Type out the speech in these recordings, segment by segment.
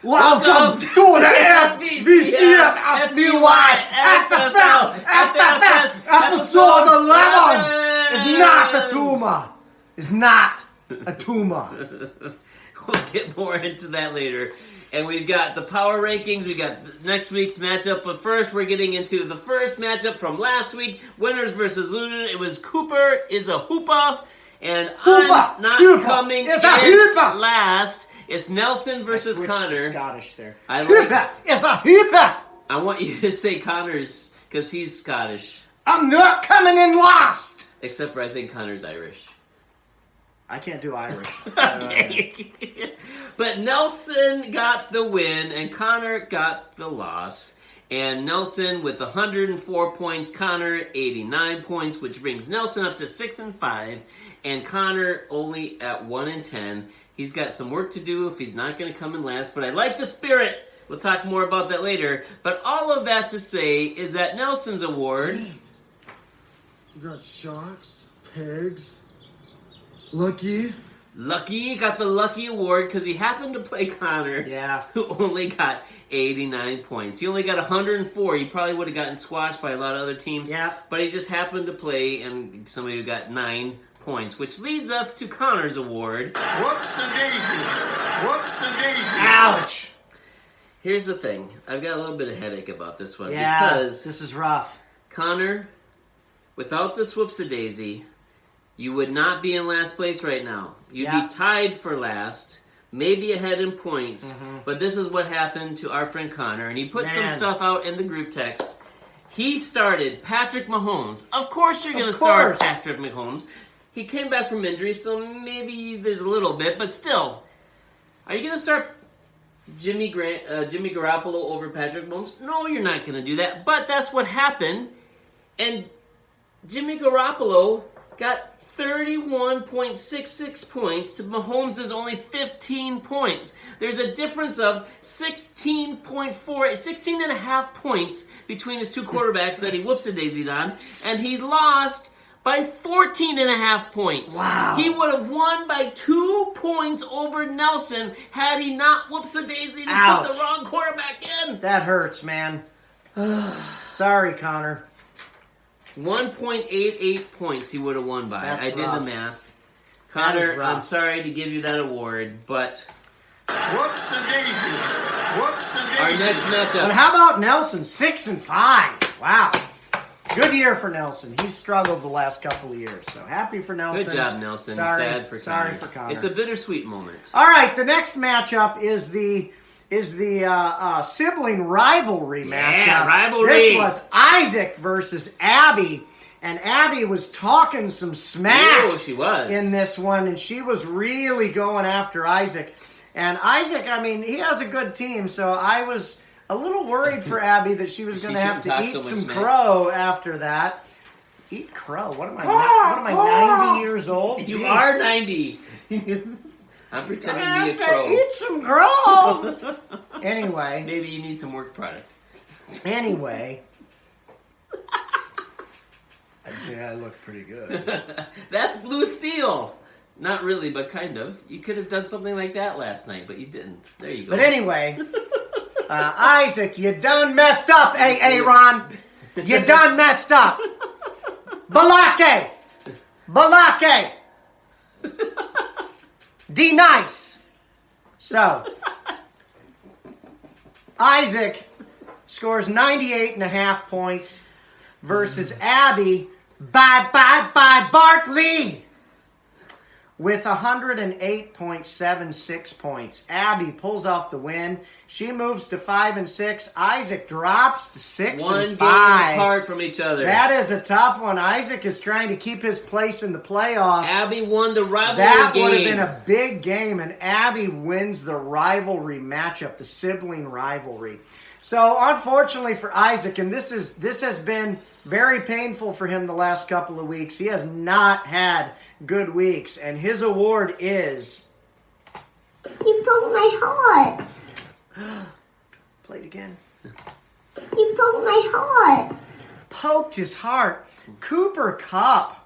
Welcome to the FVCFFVYFFS episode 11. It's not a tumor. It's not a tumor. We'll get more into that later. And we've got the power rankings. We got next week's matchup. But first, we're getting into the first matchup from last week. Winners versus losers. It was Cooper is a hoopa. And I'm not coming in last. It's Nelson versus Connor. Scottish there. Hooper is a hooper. I want you to say Connor's because he's Scottish. I'm not coming in last. Except for I think Connor's Irish. I can't do Irish. Okay. But Nelson got the win and Connor got the loss. And Nelson with 104 points, Connor 89 points, which brings Nelson up to 6-5, and Connor only at 1-10. He's got some work to do if he's not going to come in last, but I like the spirit. We'll talk more about that later. But all of that to say is that Nelson's award. You got sharks, pigs, lucky. Lucky got the Lucky Award because he happened to play Connor, who only got 89 points. He only got 104. He probably would have gotten squashed by a lot of other teams. But he just happened to play and somebody who got 9 points, which leads us to Connor's award. Whoops and daisy. Whoops and daisy. Ouch. Here's the thing. I've got a little bit of headache about this one because this is rough. Connor, without this whoops-a-daisy, you would not be in last place right now. You'd be tied for last, maybe ahead in points, but this is what happened to our friend Connor, and he put some stuff out in the group text. He started Patrick Mahomes. Of course you're going to start Patrick Mahomes. He came back from injury, so maybe there's a little bit, but still. Are you going to start Jimmy Garoppolo over Patrick Mahomes? No, you're not going to do that, but that's what happened, and Jimmy Garoppolo got 31.66 points to Mahomes' only 15 points. There's a difference of 16 and a half points between his two quarterbacks that he whoops-a-daisied on, and he lost by 14 and a half points. Wow. He would have won by 2 points over Nelson had he not whoops-a-daisied and put the wrong quarterback in. That hurts, man. Sorry, Connor. 1.88 points he would have won by. That's I did rough. the math. Connor, I'm sorry to give you that award, but Whoops and daisy. Whoops and daisy. our next matchup. But how about Nelson? 6-5. Wow. Good year for Nelson. He's struggled the last couple of years, so happy for Nelson. Good job, Nelson. Sorry, Sad for Connor. sorry for Connor. It's a bittersweet moment. All right, the next matchup is the sibling rivalry matchup. Yeah, rivalry. This was Isaac versus Abby, and Abby was talking some smack. Oh, she was. In this one, and she was really going after Isaac. And Isaac, I mean, he has a good team, so I was a little worried for Abby that she was going to have to eat some crow after that. Eat crow? What am I, 90 years old? You Jeez. are 90. I'm pretending to be a crow. Eat some crow. Anyway. Maybe you need some work product. Anyway. I'd say I look pretty good. That's blue steel. Not really, but kind of. You could have done something like that last night, but you didn't. There you go. But anyway, Isaac, you done messed up, Aaron. You done messed up. Balake. Balake. D-nice. So, Isaac scores 98.5 points versus Abby by Bartley with 108.76 points. Abby pulls off the win. She moves to 5-6. Isaac drops to 6-5. One game apart from each other. That is a tough one. Isaac is trying to keep his place in the playoffs. Abby won the rivalry That game. would have been a big game, and Abby wins the rivalry matchup, the sibling rivalry. So, unfortunately for Isaac, and this has been very painful for him the last couple of weeks. He has not had good weeks, and his award is... You broke my heart. Play it again. You broke my heart. Poked his heart. Cooper Kupp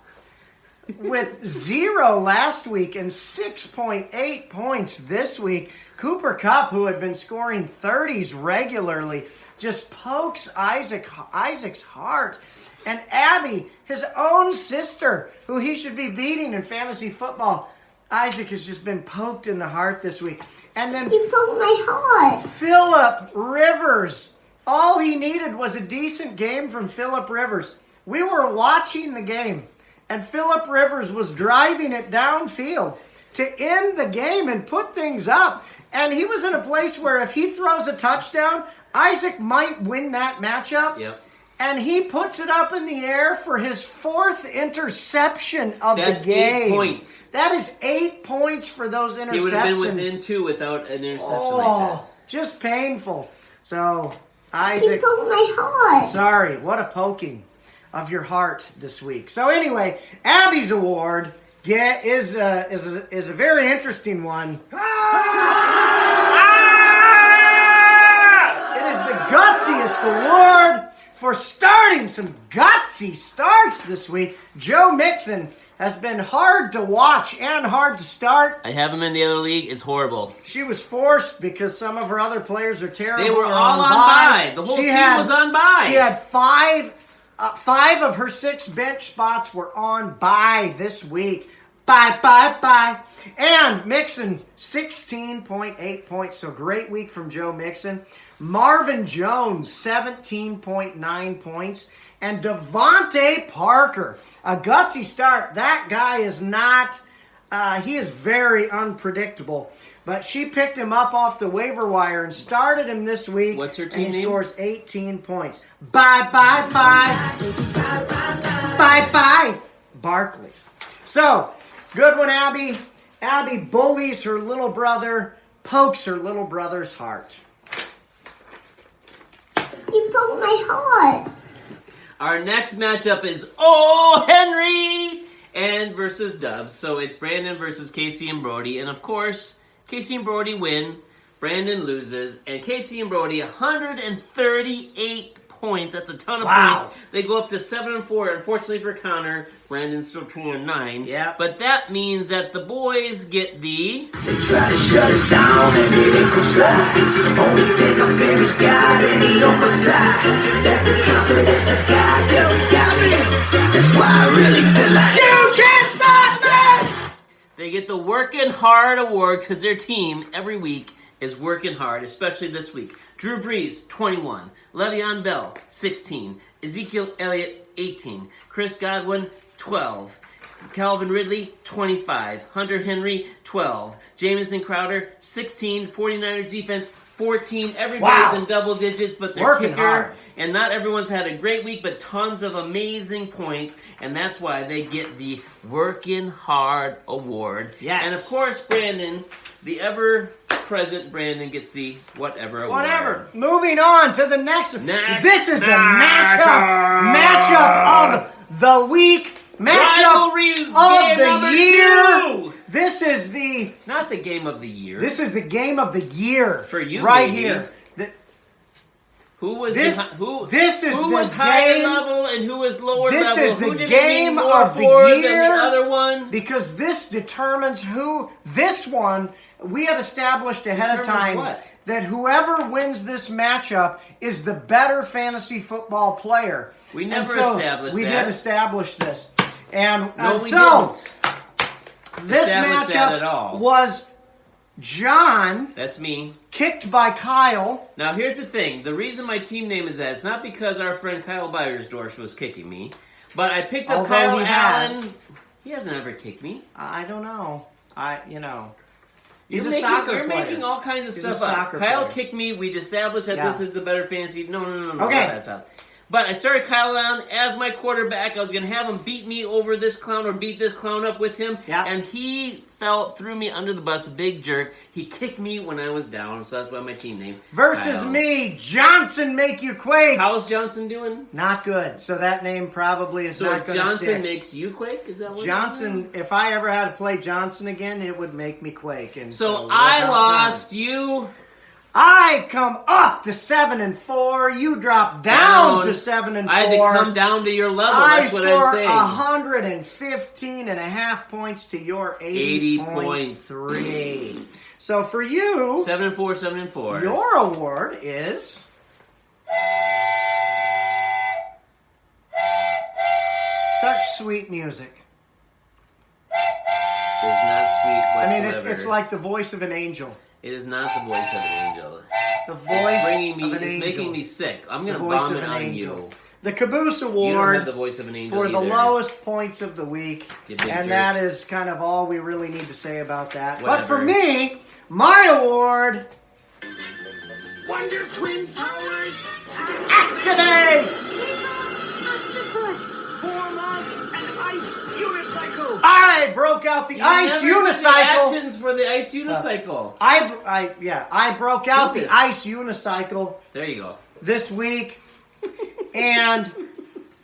with 0 last week and 6.8 points this week. Cooper Kupp, who had been scoring 30s regularly, just pokes Isaac's heart. And Abby, his own sister, who he should be beating in fantasy football, Isaac has just been poked in the heart this week. And then You poked my heart. Phillip Rivers. All he needed was a decent game from Phillip Rivers. We were watching the game, and Phillip Rivers was driving it downfield to end the game and put things up. And he was in a place where if he throws a touchdown, Isaac might win that matchup. Yep. And he puts it up in the air for his 4th interception of That's the game. 8 points. That is 8 points for those interceptions. He would have been within 2 without an interception like that. Just painful. So, You Isaac, poked my heart. sorry, what a poking of your heart this week. So anyway, Abby's award is a very interesting one. It is the gutsiest award for starting some gutsy starts this week. Joe Mixon has been hard to watch and hard to start. I have him in the other league. It's horrible. She was forced because some of her other players are terrible. They were or all on bye. The whole She team had- was on bye. She had five of her 6 bench spots were on bye this week. Bye. And Mixon, 16.8 points. So great week from Joe Mixon. Marvin Jones, 17.9 points. And Devontae Parker, a gutsy start. That guy is not, he is very unpredictable. But she picked him up off the waiver wire and started him this week. What's her team And he name? scores 18 points. Bye. Barkley. So, good one, Abby. Abby bullies her little brother, pokes her little brother's heart. You poked my heart. Our next matchup is Henry and versus Dubs. So it's Brandon versus Casey and Brody. And of course, Casey and Brody win. Brandon loses. And Casey and Brody, 138 points. That's a ton of Wow. points. They go up to 7-4. Unfortunately for Connor, Brandon's still 2-9. Yeah. But that means that the boys get the... They try to shut us down and it ain't gon' slide. Only thing I fear is God and he on my side. That's the confidence I got, cause he got me. That's why I really feel like you can't stop me. They get the Working Hard Award because their team every week is working hard, especially this week. Drew Brees, 21. Le'Veon Bell, 16. Ezekiel Elliott, 18. Chris Godwin, 12. Calvin Ridley, 25. Hunter Henry, 12. Jamison Crowder, 16. 49ers defense, 14. Everybody's Wow. in double digits, but their Working kicker. hard. And not everyone's had a great week, but tons of amazing points. And that's why they get the Working Hard Award. Yes. And of course, Brandon, the ever-present Brandon, gets the whatever award. Whatever. Moving on to the next one. Next This is the matchup. matchup of the week. Matchup Rivalry of game the number year. 2. This is the Not the game of the year. game of the year For you, right baby. here. Who was This- who this is who the was higher game- level and who was lower This level? is the Who did it game mean more of the for than year. the other one? Because this determines who this one we had established ahead of Determines time what? that whoever wins this matchup is the better fantasy football player. We And never so established we that. did establish this. And No, we so didn't. this establish that at matchup all. was John That's me. kicked by Kyle. Now here's the thing. The reason my team name is that it's not because our friend Kyle Beiersdorf was kicking me, but I picked up Although Kyle he Allen. has. He hasn't ever kicked me. I don't know. He's You're a soccer You're player. making all kinds of He's a stuff up. soccer Kyle player. kicked me. We established that Yeah. this is the better fantasy. No. Okay. All that stuff. But I started Kyle Allen as my quarterback. I was going to have him beat me over this clown or beat this clown up with him. Yeah. And he threw me under the bus, a big jerk. He kicked me when I was down, so that's why my team name. Versus Kyle. me, Johnson make you quake. How's Johnson doing? Not good. So that name probably is So not if going to Johnson stick. makes you quake? Is that what Johnson, if I ever had to play Johnson again, it would make me quake. And So what I about lost. You that? I come up to 7-4. You drop down to 7-4. I had to come down to your level. I That's what I'm score saying. 115.5 points to your 80 80.3. So for you, 7-4, 7-4. your award is such sweet music. It is not sweet I whatsoever. mean, it's like the voice of an angel. It is not the voice of an angel. The voice It's of an making angel. me sick. I'm The gonna voice vomit of an on angel. you. The Caboose You don't Award have the voice of an angel for the either. lowest points of the week. You big And jerk. that is kind of all we really need to say about that. But for Whatever. me, my award, Wonder Twin Powers. activate! Octopus. Form of an ice unicycle. I broke out the You ice never did the unicycle. actions for the ice unicycle. I broke out Do the this. ice unicycle There you go. this week. And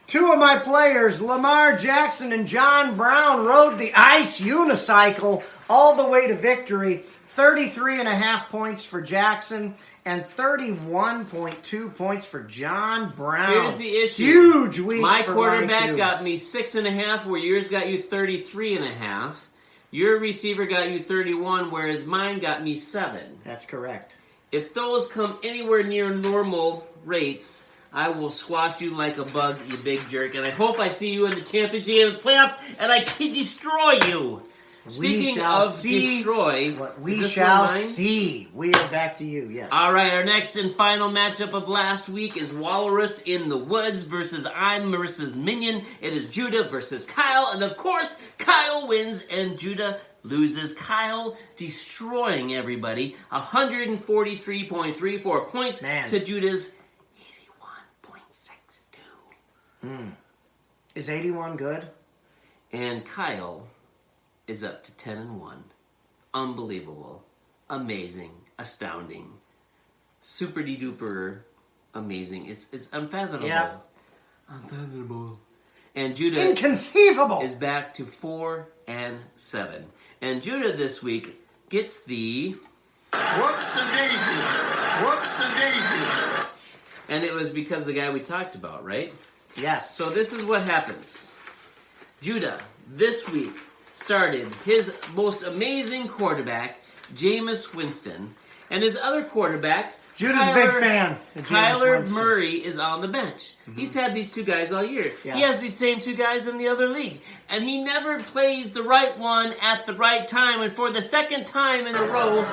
two of my players, Lamar Jackson and John Brown, rode the ice unicycle all the way to victory. 33.5 points for Jackson and 31.2 points for John Brown. Here's the issue. Huge week My for quarterback two. got me 6.5, where yours got you 33.5. Your receiver got you 31, whereas mine got me 7. That's correct. If those come anywhere near normal rates, I will squash you like a bug, you big jerk. And I hope I see you in the championship and playoffs, and I can destroy you. Speaking shall of see destroy, What we is this shall one mine? see. We are back to you, yes. All right, our next and final matchup of last week is Walrus in the Woods versus I'm Marissa's Minion. It is Judah versus Kyle, and of course, Kyle wins and Judah loses. Kyle destroying everybody. 143.34 points Man. to Judah's 81.62. Is 81 good? And Kyle is up to 10-1. Unbelievable. Amazing. Astounding. Super-de-duper amazing. It's unfathomable. Yep. Unfathomable. And Judah Inconceivable! is back to 4-7. And Judah this week gets the... Whoops a daisy. Whoops a daisy. And it was because the guy we talked about, right? Yes. So this is what happens. Judah, this week, started his most amazing quarterback, Jameis Winston, and his other quarterback, Judah's a big fan of Jameis Kyler Winston. Murray, is on the bench. He's had these two guys all year. Yeah. He has these same two guys in the other league. And he never plays the right one at the right time. And for the second time in a row,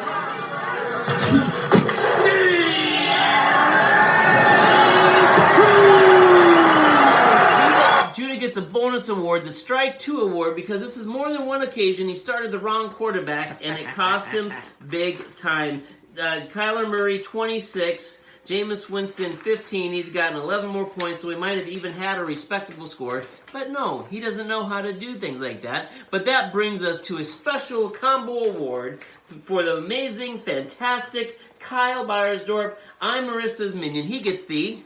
Judah gets a bonus award, the Strike 2 award, because this is more than one occasion he started the wrong quarterback, and it cost him big time. Kyler Murray, 26. Jameis Winston, 15. He'd gotten 11 more points, so he might have even had a respectable score. But no, he doesn't know how to do things like that. But that brings us to a special combo award for the amazing, fantastic Kyle Beiersdorf. I'm Marissa's Minion. He gets the...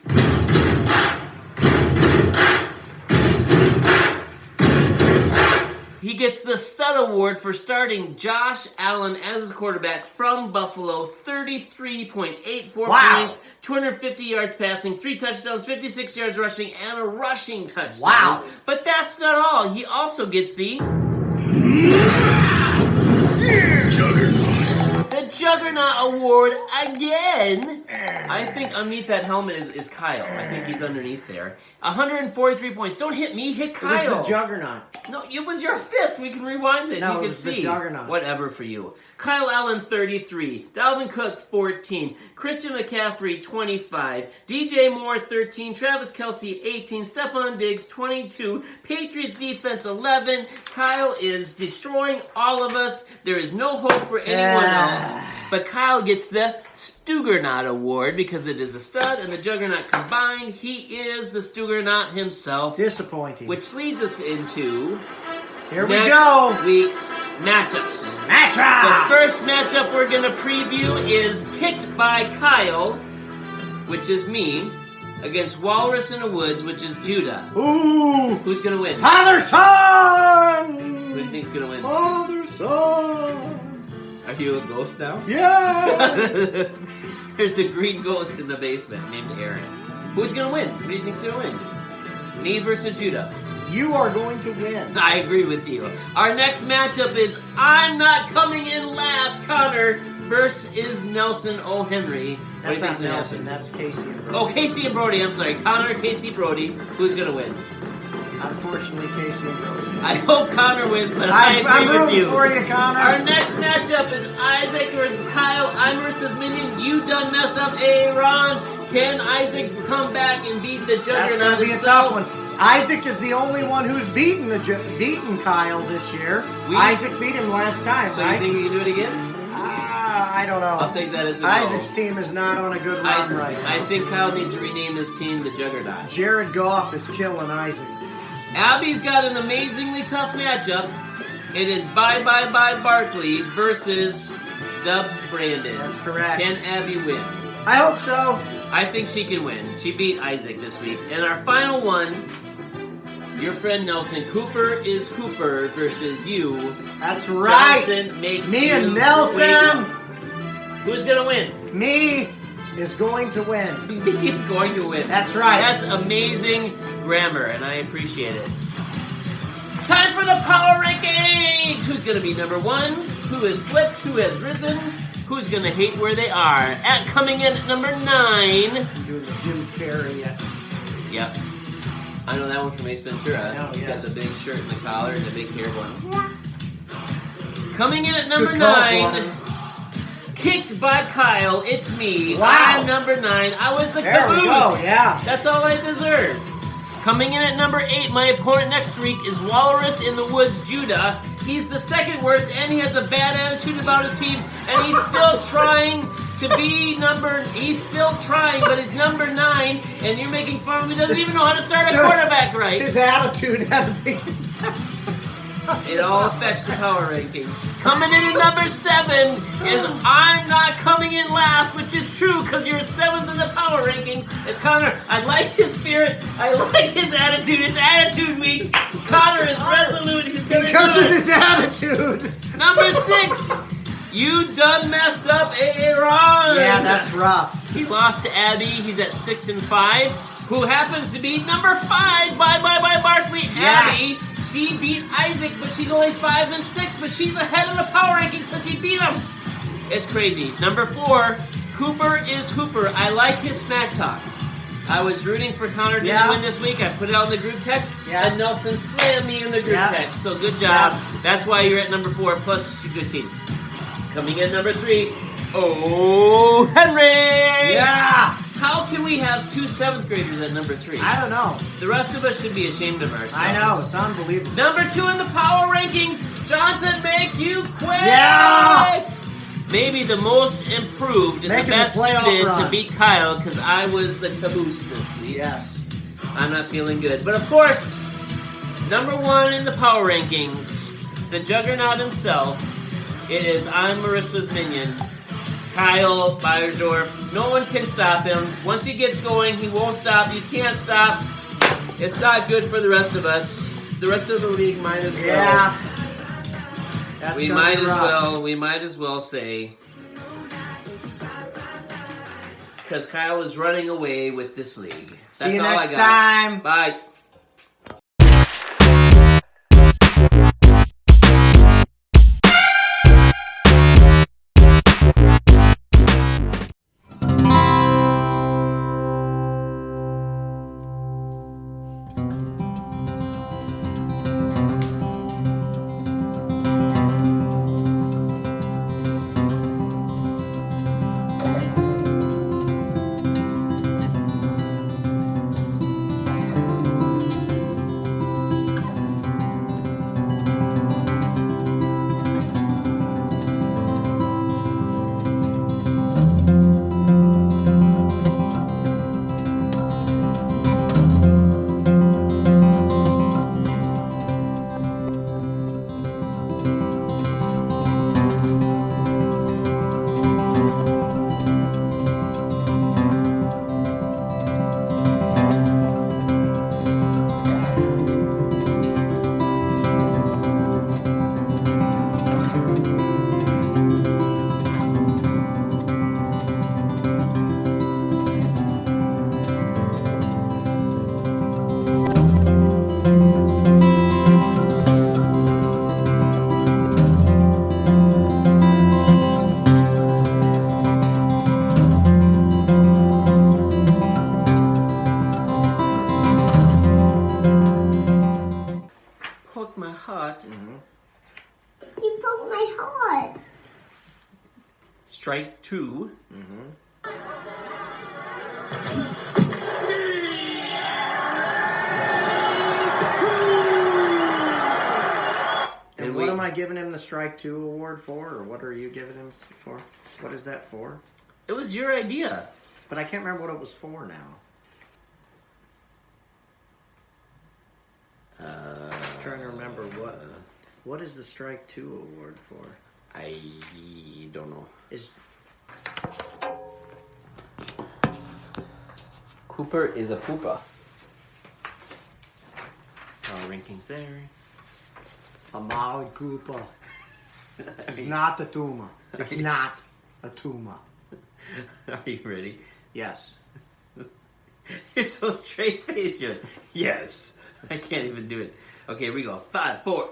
He gets the Stud Award for starting Josh Allen as his quarterback from Buffalo. 33.84 Wow. points, 250 yards passing, 3 touchdowns, 56 yards rushing, and a rushing touchdown. Wow. But that's not all. He also gets the Juggernaut Award again. I think underneath that helmet is Kyle. I think he's underneath there. 143 points. Don't hit me, hit It Kyle. was the Juggernaut. No, it was your fist. We can rewind it. No, you it can was see. the Juggernaut. Whatever for you. Kyle Allen, 33. Dalvin Cook, 14. Christian McCaffrey, 25. DJ Moore, 13. Travis Kelce, 18. Stephon Diggs, 22. Patriots defense, 11. Kyle is destroying all of us. There is no hope for anyone else. But Kyle gets the Stuggernaut Award because it is a stud and the Juggernaut combined. He is the Stuggernaut himself. Disappointing. Which leads us into Here we next go. week's matchups. The Matchup! first matchup we're going to preview is Kicked by Kyle, which is me, against Walrus in the Woods, which is Judah. Ooh! Who's going to win? Father Son! Who do you think's going to win? Father Son! Are you a ghost now? Yeah! There's a green ghost in the basement named Aaron. Who's going to win? Who do you think's going to win? Me versus Judah. You are going to win. I agree with you. Our next matchup is I'm Not Coming In Last, Connor versus Nelson O. Henry. That's what not do you think's Nelson. gonna That's Casey and happen? Brody. Oh, Casey and Brody. I'm sorry. Connor, Casey, Brody. Who's going to win? Unfortunately, Casey and Brody. I hope Connor wins, but I agree I'm with rooting you. for you, Connor. Our next matchup is Isaac versus Kyle. I'm versus Minion. You done messed up Aaron. Can Isaac come back and beat the That's going Juggernaut to be a himself? tough one. Isaac is the only one who's beaten Kyle this year. Isaac beat him last time, So right? you think we can do it again? I don't know. I'll take that as a no. Isaac's team is not on a good run right now. I think Kyle needs to rename his team the Juggernaut. Jared Goff is killing Isaac. Abby's got an amazingly tough matchup. It is Bye Bye Bye Barkley versus Dubs Brandon. That's correct. Can Abby win? I hope so. I think she can win. She beat Isaac this week. And our final one, your friend Nelson. Cooper is Cooper versus you. That's right. Johnson, make Me you and Nelson. win. Who's gonna win? Me is going to win. Me is going to win. That's right. That's amazing grammar, and I appreciate it. Time for the power rankings! Who's gonna be number one? Who has slipped? Who has risen? Who's gonna hate where they are? Coming in at number 9. I'm doing the Jim Carrey. Yep. I know that one from Ace Ventura. I know, He's got yes. the big shirt and the collar and the big hair going. Coming in at number Good call, 9. Warren. Kicked by Kyle, it's me. Wow. I'm number 9. I was the There caboose. we go, yeah. That's all I deserve. Coming in at number 8, my opponent next week is Walrus in the Woods, Judah. He's the second worst, and he has a bad attitude about his team, and he's still trying to be he's still trying, but he's number 9, and you're making fun of him. He doesn't even know how to start a So, quarterback right. His attitude had a big... It all affects the power rankings. Coming in at number 7 is I'm Not Coming In Last, which is true because you're 7th in the power rankings. It's Connor. I like his spirit. I like his attitude. It's attitude week. Connor is resolute. He's gonna Because do of it. his attitude. Number 6, you done messed up Aaron. Yeah, that's rough. He lost to Abby. He's at 6 and 5. Who happens to be number 5? Bye Bye Bye Barkley. Yes. Abby. She beat Isaac, but she's only 5 and 6. But she's ahead of the power rankings because she beat him. It's crazy. Number 4, Cooper is Hooper. I like his smack talk. I was rooting for Connor to Yeah. win this week. I put it out in the group text, Yeah. and Nelson slammed me in the group Yeah. text. So good job. Yeah. That's why you're at number 4. Plus, you're a good team. Coming in number 3, oh Henry. Yeah. How can we have 2 7th graders at number 3? I don't know. The rest of us should be ashamed of ourselves. I know. It's unbelievable. Number 2 in the power rankings, Johnson, make you quit. Yeah. Maybe the most improved and Making the the best playoff suited to run. beat Kyle because I was the caboose this week. Yes. I'm not feeling good. But of course, number 1 in the power rankings, the juggernaut himself, it is I'm Marissa's minion, Kyle Beiersdorf. No one can stop him. Once he gets going, he won't stop. You can't stop. It's not good for the rest of us. The rest of the league might as well. Yeah. That's We gonna might be as rough. we might as well say, because Kyle is running away with this league. See you That's all next I got. time. Bye. caught. You broke my heart. Strike 2. And what am I giving him the strike 2 award for, or what are you giving him for? What is that for? It was your idea. But I can't remember what it was for now. I'm trying to remember what is the strike 2 award for? I don't know. Is Cooper is a poopa. Rankings there. Amali Cooper. It's not a tumor. It's not a tumor. Are you ready? Yes. You're so straight faced. You're like, yes. I can't even do it. Okay, here we go. 5, 4.